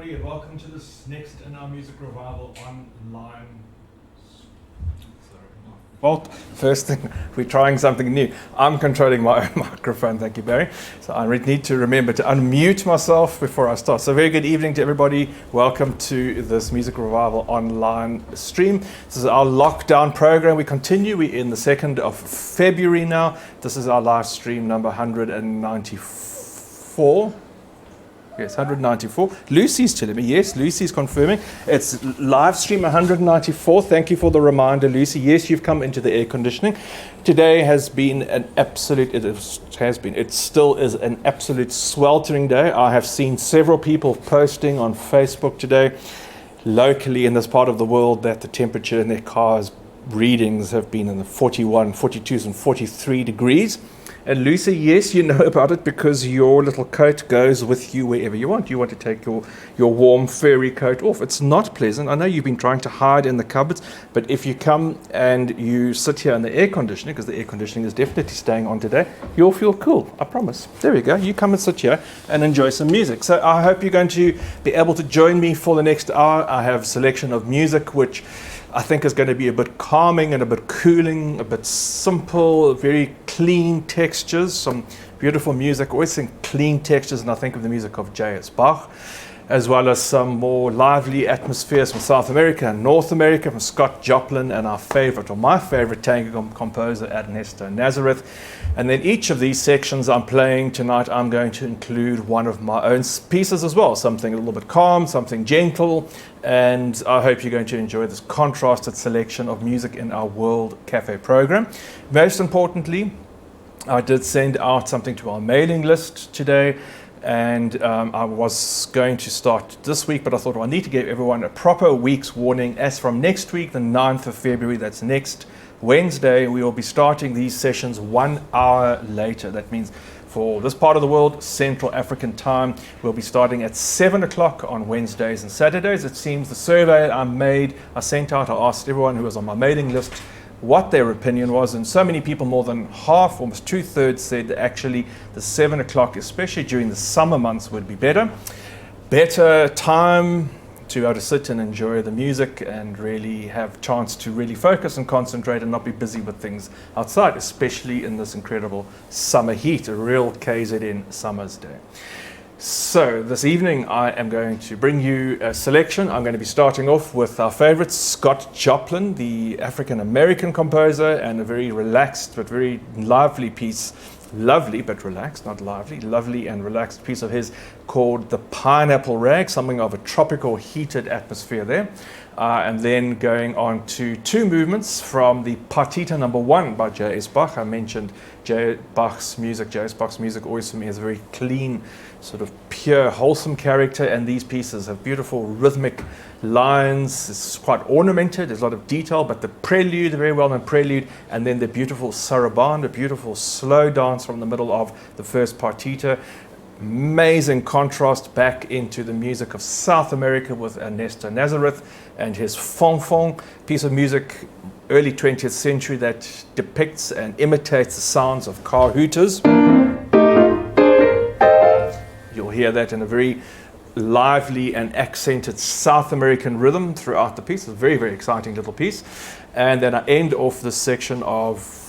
everybody, and welcome to this next in our music revival online. Well, first thing, we're trying something new. I'm controlling my own microphone, thank you, Barry. So I need to remember to unmute myself before I start. So very good evening to everybody. Welcome to this Music Revival online stream. This is our lockdown program. We continue. We're in the 2nd of February now. This is our live stream number 194. Yes, 194. Lucy's telling me, yes, Lucy's confirming. It's live stream 194. Thank you for the reminder, Lucy. Yes, you've come into the air conditioning. Today has been an absolute, it still is an absolute sweltering day. I have seen several people posting on Facebook today, locally in this part of the world, that the temperature in their cars readings have been in the 41, 42s and 43 degrees. And Lucy, yes, you know about it because your little coat goes with you wherever you want. You want to take your warm furry coat off. It's not pleasant. I know you've been trying to hide in the cupboards, but if you come and you sit here in the air conditioning, because the air conditioning is definitely staying on today, you'll feel cool, I promise. There we go. You come and sit here and enjoy some music. So I hope you're going to be able to join me for the next hour. I have a selection of music which I think is going to be a bit calming and a bit cooling, a bit simple, very clean textures, some beautiful music. I always think clean textures and I think of the music of J.S. Bach, as well as some more lively atmospheres from South America and North America, from Scott Joplin and our favorite, or my favorite tango composer, Ernesto Nazareth. And then each of these sections I'm playing tonight, I'm going to include one of my own pieces as well, something a little bit calm, something gentle, and I hope you're going to enjoy this contrasted selection of music in our World Café program. Most importantly, I did send out something to our mailing list today, and I was going to start this week, but I thought, well, I need to give everyone a proper week's warning. As from next week, the 9th of February, that's next Wednesday, we will be starting these sessions 1 hour later. That means for this part of the world, Central African time, we'll be starting at 7 o'clock on Wednesdays and Saturdays. It seems the survey I sent out, I asked everyone who was on my mailing list what their opinion was, and so many people, more than half, almost 2/3, said that actually the 7 o'clock, especially during the summer months, would be better time to be able to sit and enjoy the music and really have chance to really focus and concentrate and not be busy with things outside, especially in this incredible summer heat, a real KZN summer's day. So this evening I am going to bring you a selection. I'm going to be starting off with our favorite, Scott Joplin, the African-American composer, and a very relaxed but very lively piece, lovely but relaxed, not lively, lovely and relaxed piece of his called The Pineapple Rag, something of a tropical heated atmosphere there. And then going on to two movements from the Partita number 1 by J.S. Bach. I mentioned J.S. Bach's music always for me is a very clean, sort of pure, wholesome character, and these pieces have beautiful rhythmic lines. It's quite ornamented, there's a lot of detail, but the prelude, the very well-known prelude, and then the beautiful sarabande, a beautiful slow dance from the middle of the first partita. Amazing contrast back into the music of South America with Ernesto Nazareth and his Fong, piece of music, early 20th century, that depicts and imitates the sounds of car hooters. You'll hear that in a very lively and accented South American rhythm throughout the piece. It's a very, very exciting little piece. And then I end off this section of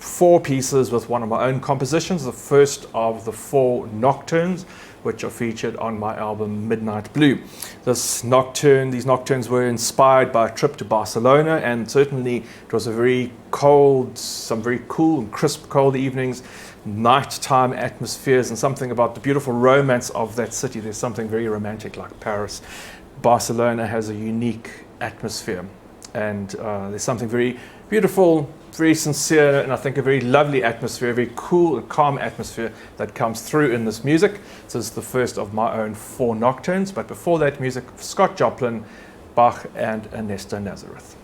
4 pieces with one of my own compositions, the first of the 4 nocturnes, which are featured on my album Midnight Blue. These nocturnes were inspired by a trip to Barcelona, and certainly it was a very cold, some very cool and crisp cold evenings, nighttime atmospheres, and something about the beautiful romance of that city. There's something very romantic like Paris. Barcelona has a unique atmosphere, and there's something very beautiful, very sincere, and I think a very lovely atmosphere, a very cool and calm atmosphere that comes through in this music. So this is the first of my own 4 nocturnes, but before that, music of Scott Joplin, Bach, and Ernesto Nazareth.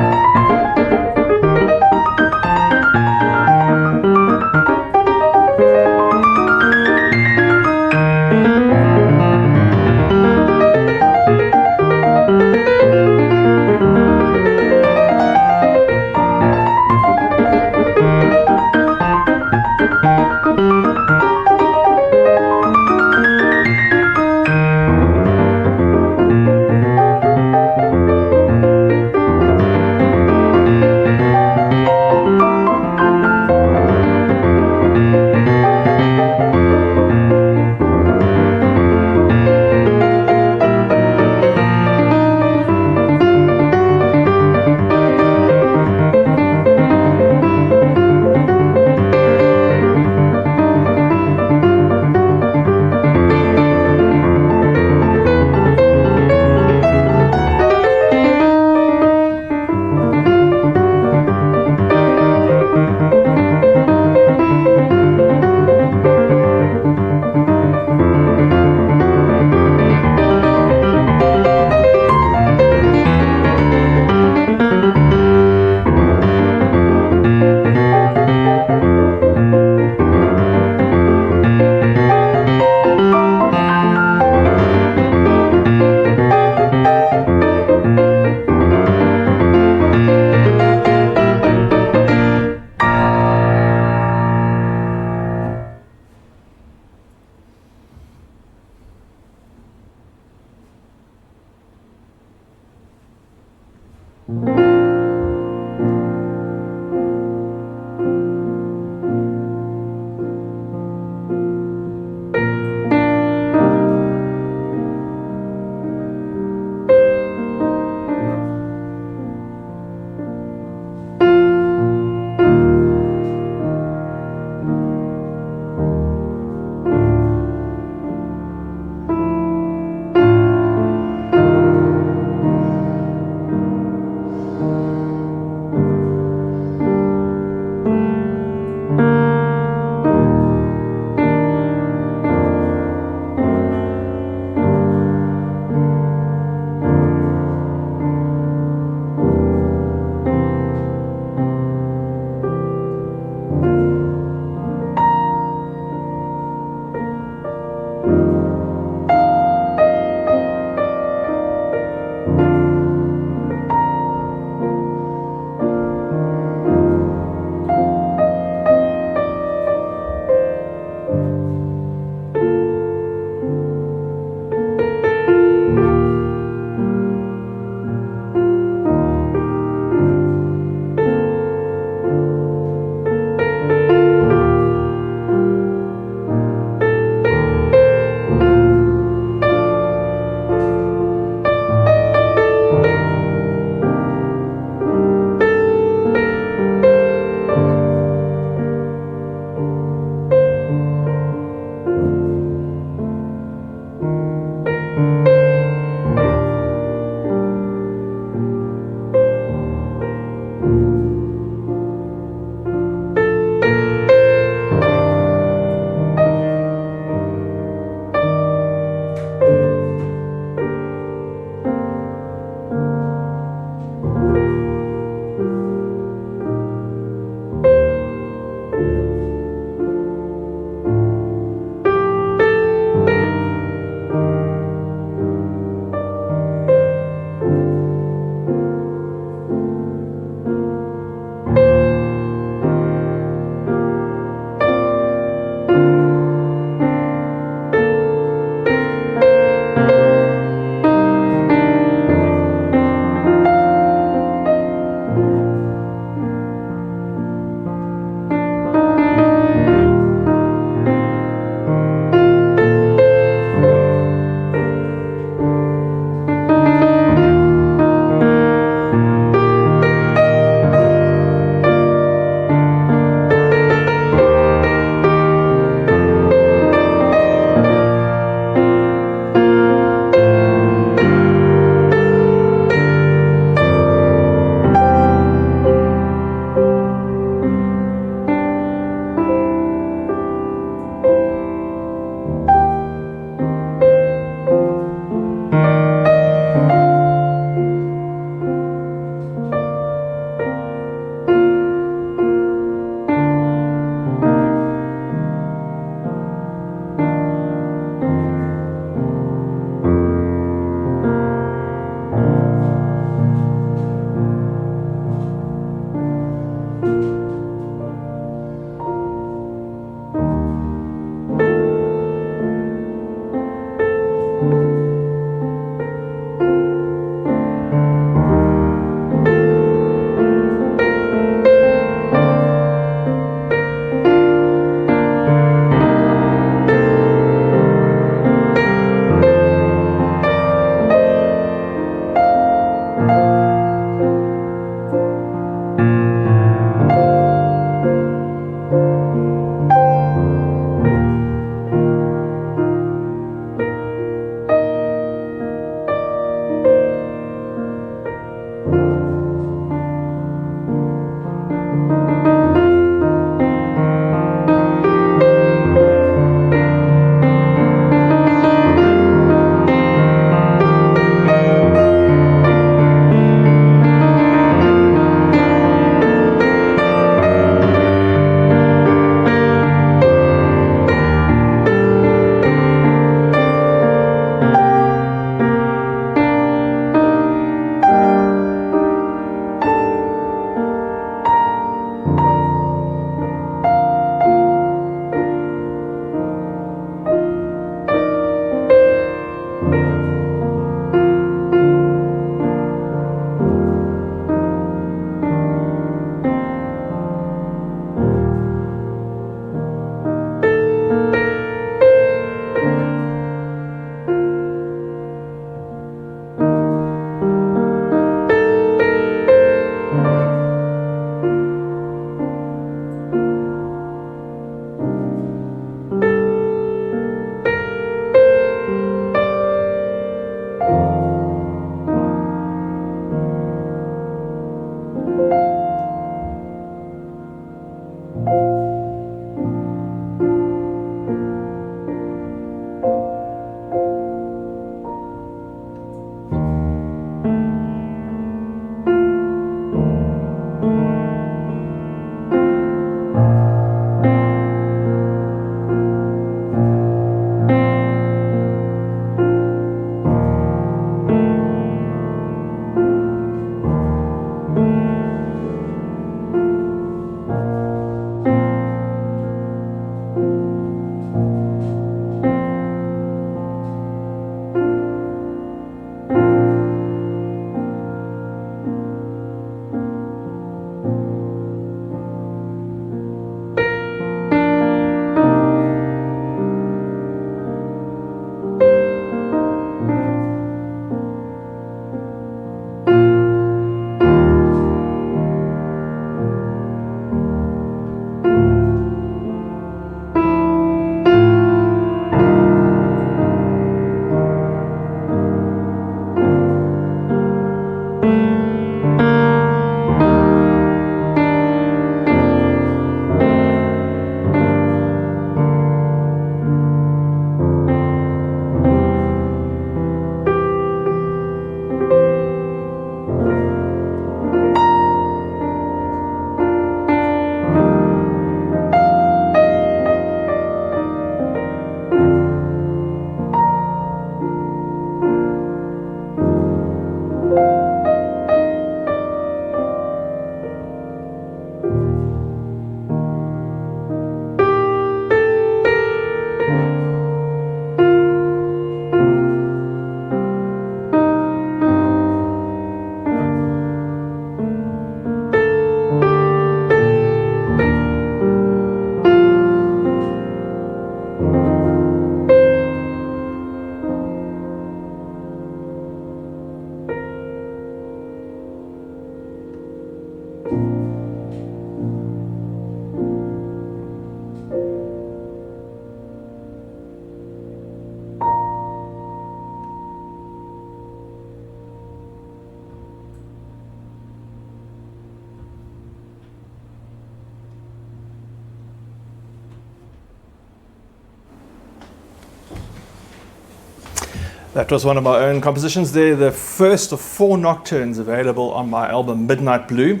That was one of my own compositions there, the first of 4 nocturnes available on my album Midnight Blue.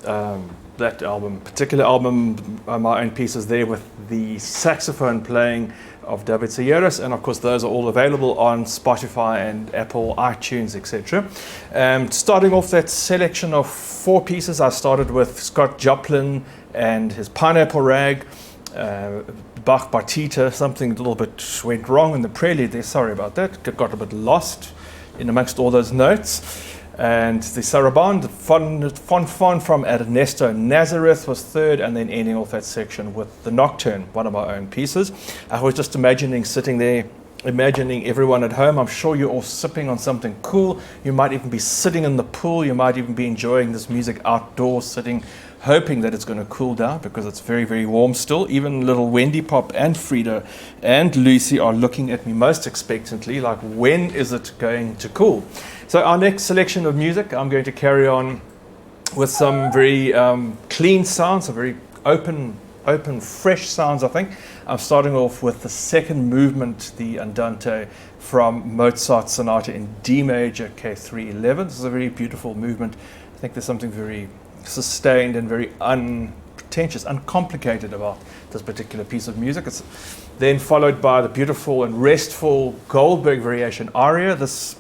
That particular album, my own pieces there with the saxophone playing of David Seyeras, and of course those are all available on Spotify and Apple, iTunes, etc. Starting off that selection of 4 pieces, I started with Scott Joplin and his Pineapple Rag, Bach Partita. Something a little bit went wrong in the prelude there, sorry about that, got a bit lost in amongst all those notes. And the Sarabande, Fon from Ernesto Nazareth was 3rd, and then ending off that section with the Nocturne, one of my own pieces. I was just sitting there, imagining everyone at home. I'm sure you're all sipping on something cool. You might even be sitting in the pool. You might even be enjoying this music outdoors, sitting, hoping that it's going to cool down because it's very, very warm still. Even little Wendy Pop and Frida and Lucy are looking at me most expectantly, like, when is it going to cool? So our next selection of music, I'm going to carry on with some very clean sounds, some very open, fresh sounds, I think. I'm starting off with the second movement, the Andante from Mozart's Sonata in D major, K311. This is a very beautiful movement. I think there's something very sustained and very unpretentious, uncomplicated about this particular piece of music. It's then followed by the beautiful and restful Goldberg variation aria. This,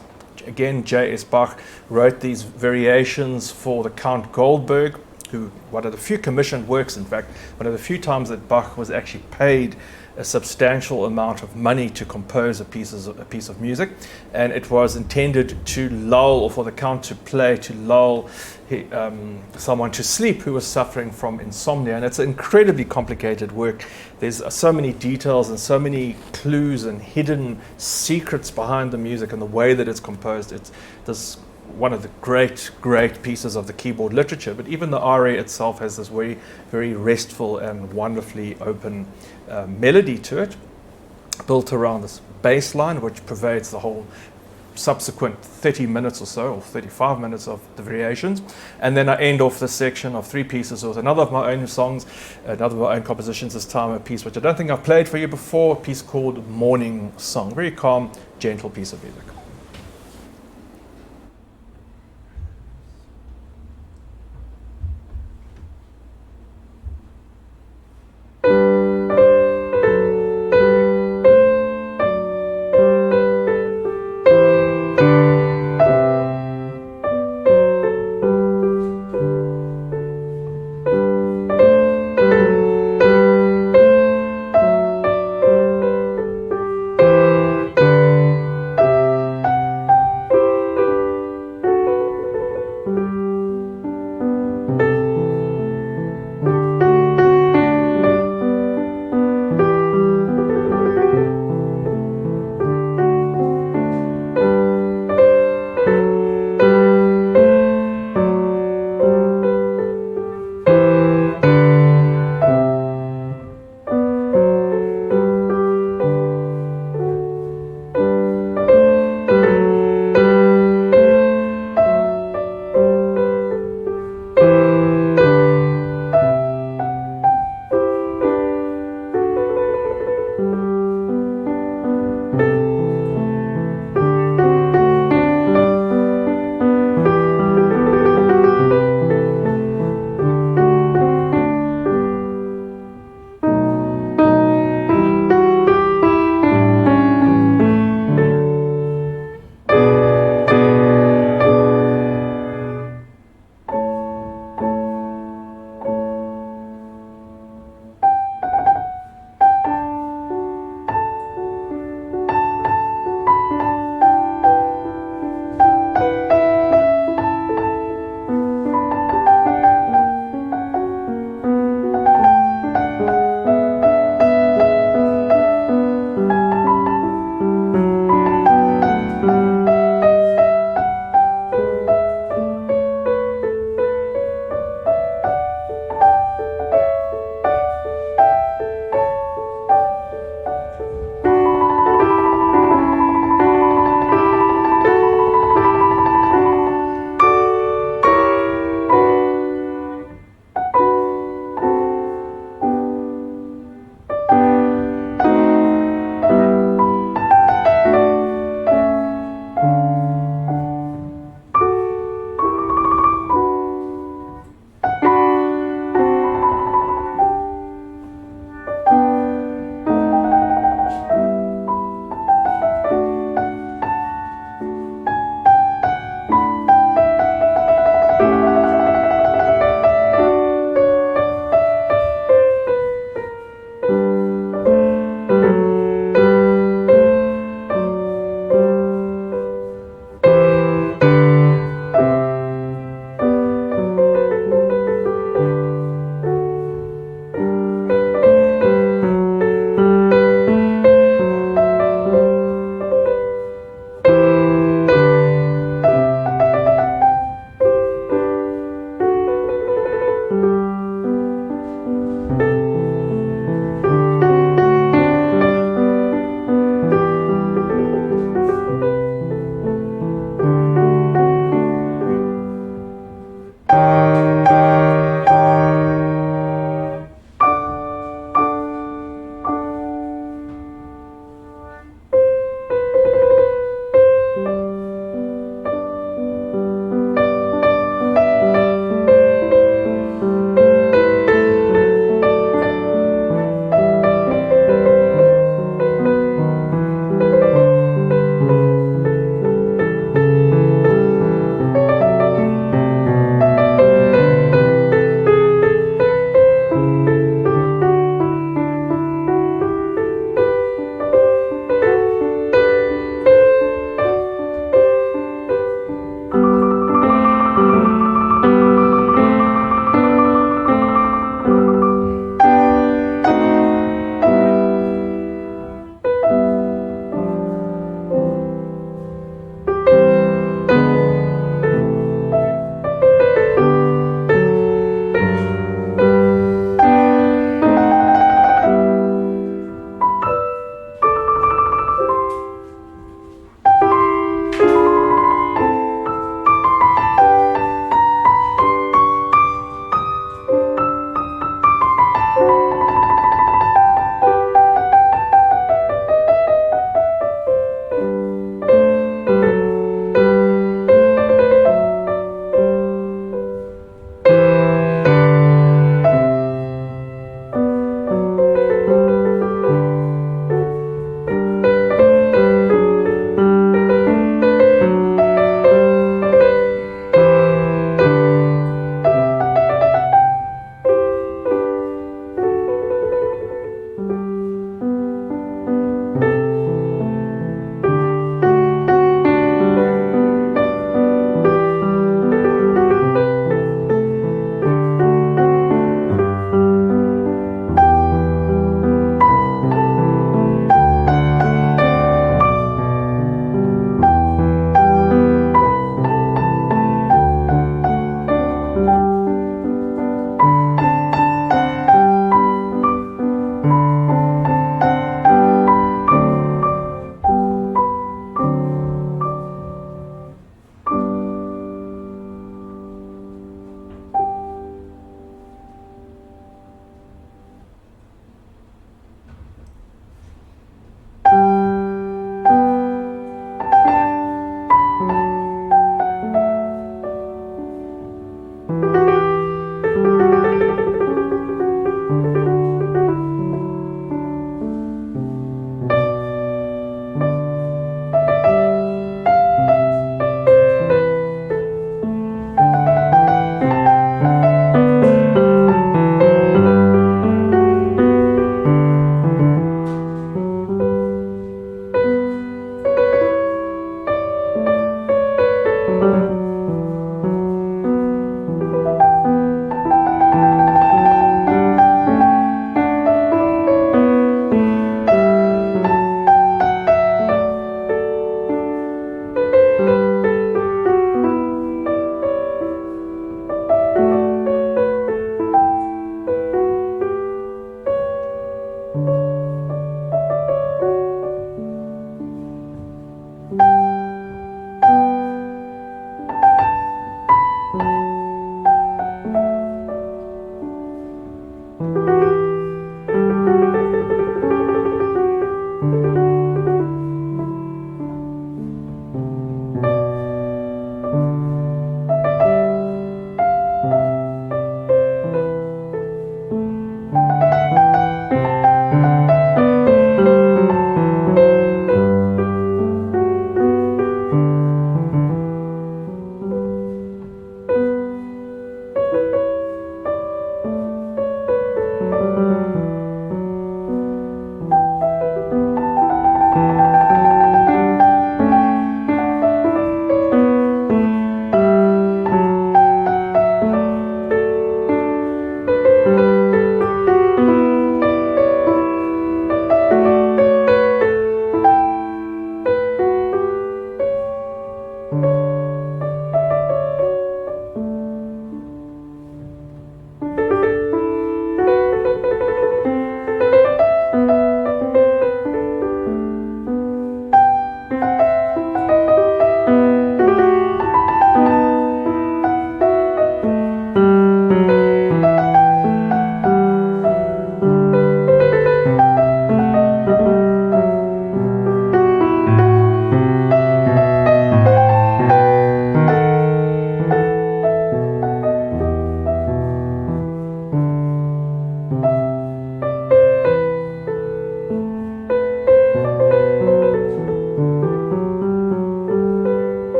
again, J.S. Bach wrote these variations for the Count Goldberg, who, one of the few commissioned works, in fact, one of the few times that Bach was actually paid a substantial amount of money to compose a piece of music, and it was intended to lull, or for the Count to play, to lull someone to sleep who was suffering from insomnia. And it's an incredibly complicated work. There's so many details and so many clues and hidden secrets behind the music and the way that it's composed. It's this one of the great pieces of the keyboard literature. But even the aria itself has this very, very restful and wonderfully open melody to it, built around this bass line, which pervades the whole subsequent 30 minutes or so, or 35 minutes of the variations. And then I end off this section of 3 pieces with another of my own songs, another of my own compositions, this time a piece which I don't think I've played for you before, a piece called Morning Song. Very calm, gentle piece of music.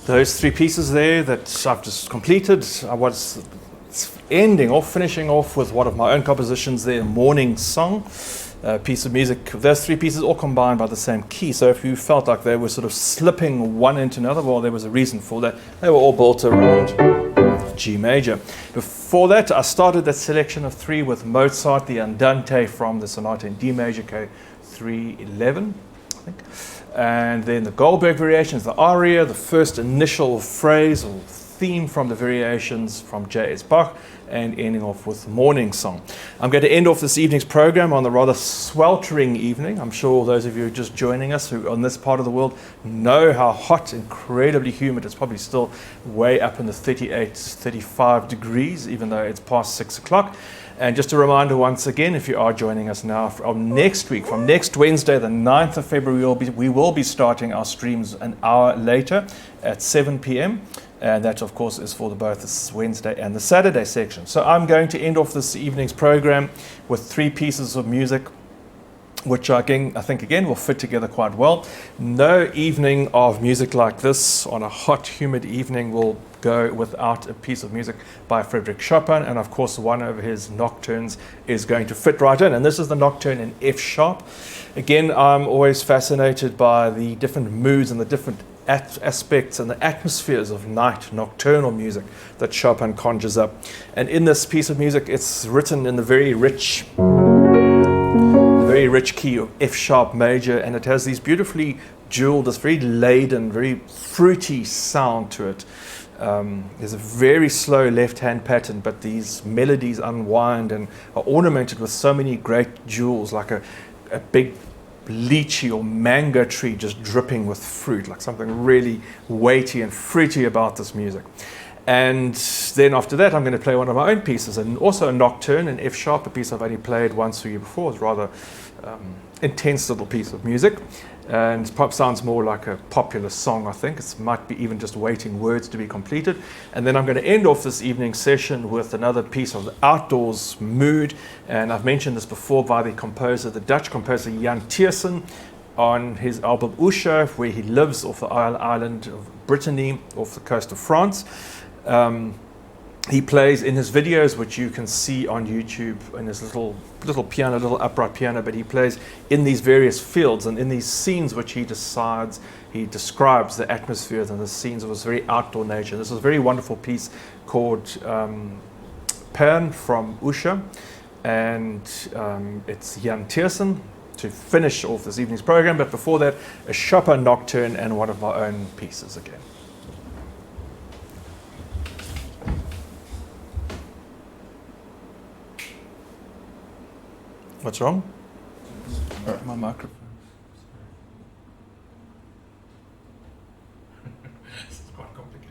those three pieces there that I've just completed, I was finishing off with one of my own compositions there, Morning Song. Piece of music. Those three pieces all combined by the same key. So if you felt like they were sort of slipping one into another, well, there was a reason for that. They were all built around G major. Before that, I started that selection of three with Mozart, the Andante from the Sonata in D major, K311, I think. And then the Goldberg variations, the aria, the first initial phrase or theme from the variations from J.S. Bach, and ending off with Morning Song. I'm going to end off this evening's program on the rather sweltering evening. I'm sure those of you just joining us who on this part of the world know how hot, incredibly humid. It's probably still way up in the 38, 35 degrees, even though it's past 6 o'clock. And just a reminder once again, if you are joining us now, from next week, from next Wednesday, the 9th of February, we will be starting our streams an hour later at 7 p.m. And that, of course, is for both the Wednesday and the Saturday section. So I'm going to end off this evening's program with three pieces of music, which I think again will fit together quite well. No evening of music like this on a hot, humid evening will go without a piece of music by Frédéric Chopin, and of course one of his nocturnes is going to fit right in, and this is the nocturne in F sharp. Again, I'm always fascinated by the different moods and the different aspects and the atmospheres of night nocturnal music that Chopin conjures up. And in this piece of music, it's written in the very rich key of F sharp major, and it has these beautifully jeweled, this very laden, very fruity sound to it. There's a very slow left hand pattern, but these melodies unwind and are ornamented with so many great jewels, like a big lychee or mango tree just dripping with fruit, like something really weighty and fruity about this music. And then after that, I'm going to play one of my own pieces, and also a nocturne in F sharp, a piece I've only played once for you before. It's a rather intense little piece of music, and pop sounds more like a popular song, I think. It might be even just waiting words to be completed. And then I'm going to end off this evening session with another piece of the outdoors mood, and I've mentioned this before, by the composer, the Dutch composer Jan Tiersen, on his album Usha, where he lives off the island of Brittany, off the coast of France. He plays in his videos, which you can see on YouTube, in his little piano, little upright piano, but he plays in these various fields and in these scenes which he describes the atmospheres and the scenes of this very outdoor nature. This is a very wonderful piece called Pan from Usha, and it's Jan Tiersen to finish off this evening's program, but before that, a Chopin nocturne and one of my own pieces again. What's wrong? My microphone. This is quite complicated.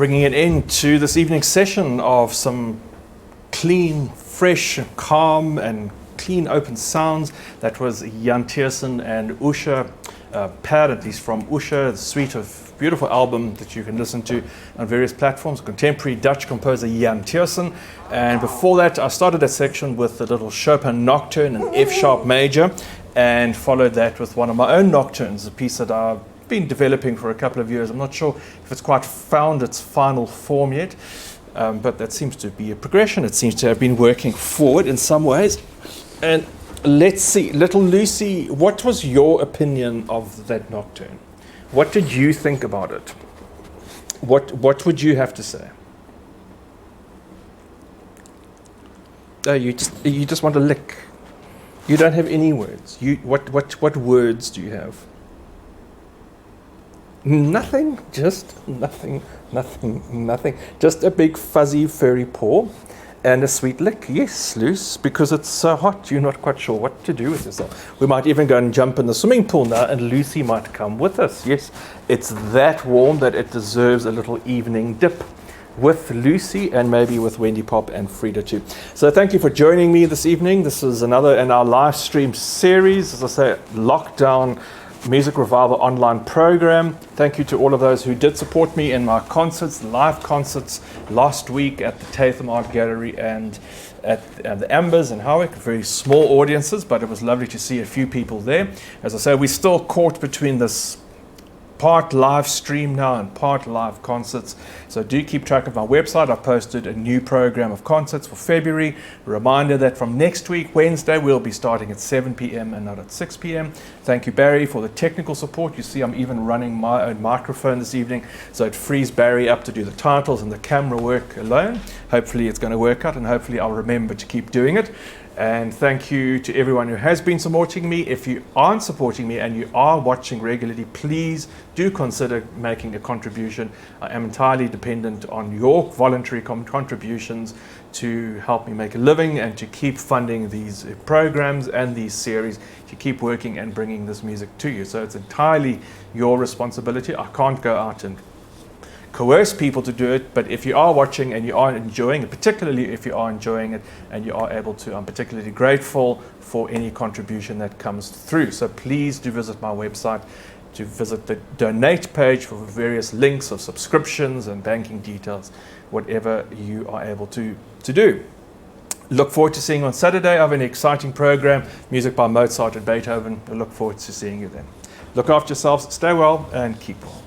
bringing an end to this evening's session of some clean, fresh, calm and clean open sounds. That was Jan Tiersen and Usha Pad, at least from Usha, the suite of beautiful album that you can listen to on various platforms. Contemporary Dutch composer Jan Tiersen. And before that, I started that section with a little Chopin nocturne in F sharp major, and followed that with one of my own nocturnes, a piece that I've been developing for a couple of years. I'm not sure if it's quite found its final form yet, but that seems to be a progression. It seems to have been working forward in some ways. And let's see, little Lucy, what was your opinion of that nocturne? What did you think about it? What would you have to say? Oh, you just want to lick. You don't have any words. What words do you have? Nothing, just nothing. Just a big fuzzy furry paw and a sweet lick. Yes, Luce, because it's so hot, you're not quite sure what to do with yourself. We might even go and jump in the swimming pool now, and Lucy might come with us. Yes, it's that warm that it deserves a little evening dip with Lucy, and maybe with Wendy Pop and Frida too. So thank you for joining me this evening. This is another in our live stream series, as I say, Lockdown Music Revival online program. Thank you to all of those who did support me in my concerts, live concerts last week at the Tatham Art Gallery and at the Ambers in Howick. Very small audiences, but it was lovely to see a few people there. As I say, we're still caught between this part live stream now and part live concerts. So do keep track of my website. I've posted a new program of concerts for February. A reminder that from next week, Wednesday, we'll be starting at 7 p.m. and not at 6 p.m. Thank you, Barry, for the technical support. You see, I'm even running my own microphone this evening, so it frees Barry up to do the titles and the camera work alone. Hopefully it's going to work out, and hopefully I'll remember to keep doing it. And thank you to everyone who has been supporting me. If you aren't supporting me and you are watching regularly, please do consider making a contribution. I am entirely dependent on your voluntary contributions to help me make a living and to keep funding these programs and these series, to keep working and bringing this music to you. So it's entirely your responsibility. I can't go out and coerce people to do it, but if you are watching and you are enjoying it, particularly if you are enjoying it and you are able to, I'm particularly grateful for any contribution that comes through. So please do visit my website, to visit the donate page for various links of subscriptions and banking details, whatever you are able to do. Look forward to seeing you on Saturday. I have an exciting program, music by Mozart and Beethoven. I look forward to seeing you then. Look after yourselves, stay well, and keep well.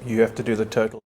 You have to do the total.